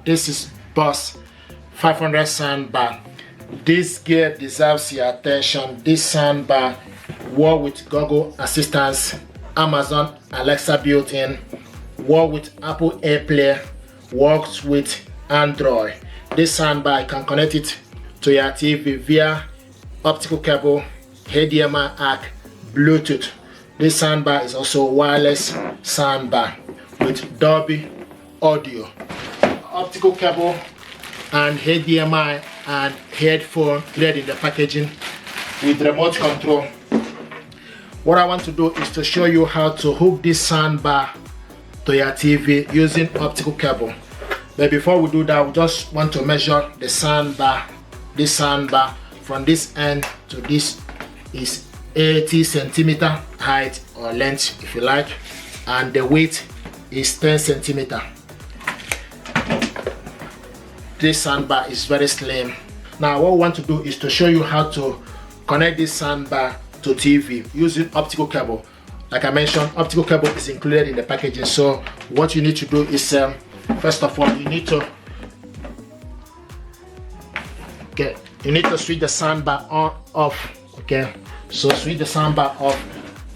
This is Bose 500 soundbar. This gear deserves your attention. This soundbar works with Google Assistant, Amazon Alexa built-in, works with Apple AirPlay, works with Android. This soundbar, you can connect it to your TV via optical cable, HDMI ARC, Bluetooth. This soundbar is also a wireless soundbar with Dolby audio, optical cable and HDMI and headphone included in the packaging with remote control. What I want to do is to show you how to hook this soundbar to your TV using optical cable. But before we do that, we just want to measure the soundbar. This soundbar from this end to this is 80 centimeter height or length if you like, and the weight is 10 centimeter. This soundbar is very slim. Now what we want to do is to show you how to connect this soundbar to TV using optical cable. Like I mentioned, optical cable is included in the packaging. So what you need to do is first of all, you need to switch the soundbar on off. Okay, so switch the soundbar off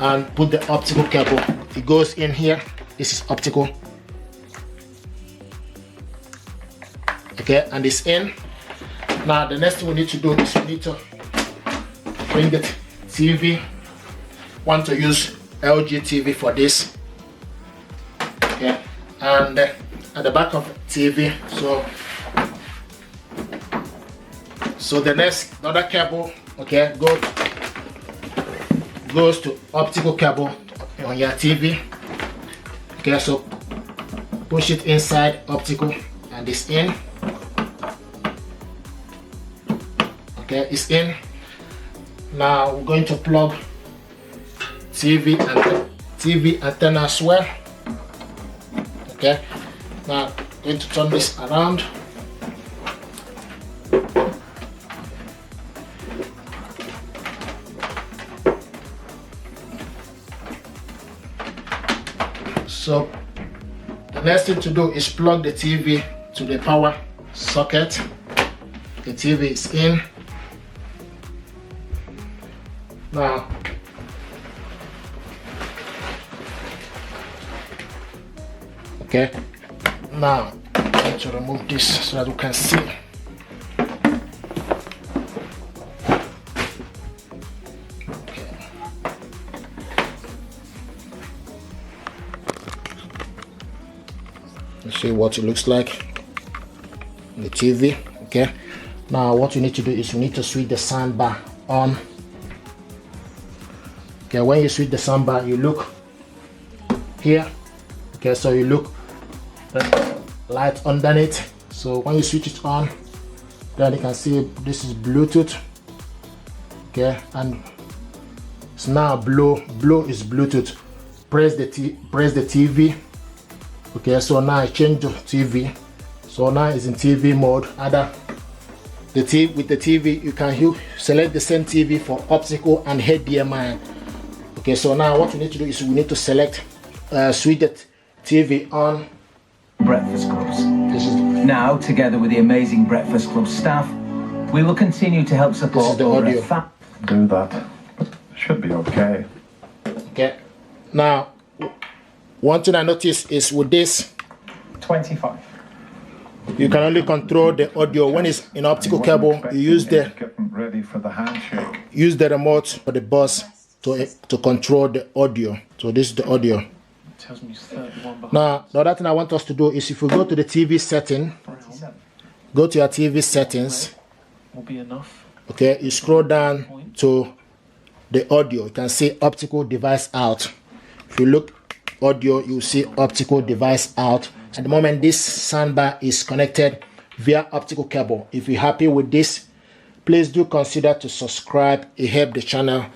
and put the optical cable. It goes in here. This is optical. Okay, and it's in. Now the next thing we need to do is we need to bring the TV. Want to use LG TV for this. Okay, and at the back of the TV. So the other cable, okay, goes to optical cable on your TV. Okay, so push it inside optical and it's in. Okay, it's in. Now we're going to plug TV antenna as well. Okay, now I'm going to turn this around. So the next thing to do is plug the TV to the power socket. The TV is in. Now okay, now I'm going to remove this so that you can see. Okay. Let's see what it looks like on the TV. Okay, now what you need to do is you need to switch the soundbar on. Okay, when you switch the soundbar, you look here. Okay, so you look the light underneath. So when you switch it on, then you can see this is Bluetooth. Okay, and it's now blue is Bluetooth. Press the TV. Okay, so now I change to TV. So now it's in TV mode. With the TV, you can select the same TV for optical and HDMI. Okay, so now what we need to do is we need to select switch the TV on. Breakfast Clubs. Now, together with the amazing Breakfast Club staff, we will continue to help support the audio. Do that. Should be okay. Okay. Now, one thing I noticed is with this 25. You can only control the audio when it's in optical cable. You use the ready for the handshake. Use the remote for the Bose to control the audio. So this is the audio. It tells me it's 31 behind. Now the other thing I want us to do is if you go to the TV setting, go to your TV settings. Will be enough. Okay, you scroll down to the audio. You can see optical device out. If you look audio, you see optical device out. At the moment, this soundbar is connected via optical cable. If you're happy with this, please do consider to subscribe. It helps the channel